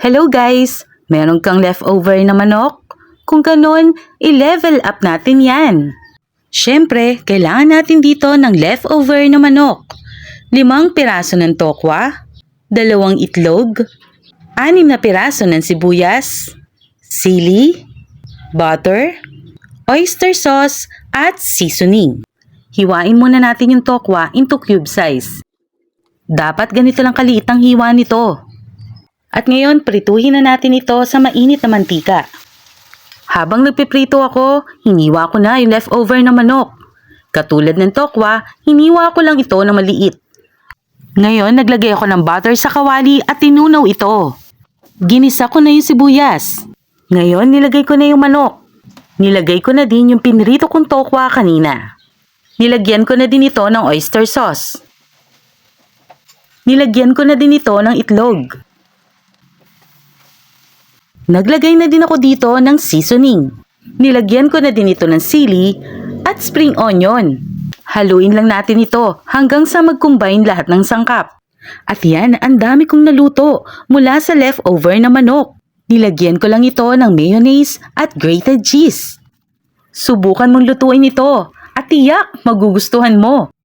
Hello guys! Meron kang leftover na manok? Kung ganon, i-level up natin yan. Siyempre, kailangan natin dito ng leftover na manok. 5 piraso ng tokwa, 2 itlog, 6 na piraso ng sibuyas, sili, butter, oyster sauce, at seasoning. Hiwain muna natin yung tokwa into cube size. Dapat ganito lang kaliit ang hiwa nito. At ngayon, prituhin na natin ito sa mainit na mantika. Habang nagpiprito ako, hiniwa ko na yung leftover na manok. Katulad ng tokwa, hiniwa ko lang ito na maliit. Ngayon, naglagay ako ng butter sa kawali at tinunaw ito. Ginisa ko na yung sibuyas. Ngayon, nilagay ko na yung manok. Nilagay ko na din yung pinrito kong tokwa kanina. Nilagyan ko na din ito ng oyster sauce. Nilagyan ko na din ito ng itlog. Naglagay na din ako dito ng seasoning. Nilagyan ko na din ito ng sili at spring onion. Haluin lang natin ito hanggang sa mag-combine lahat ng sangkap. At yan, ang dami kong naluto mula sa leftover na manok. Nilagyan ko lang ito ng mayonnaise at grated cheese. Subukan mong lutuin ito at tiyak magugustuhan mo.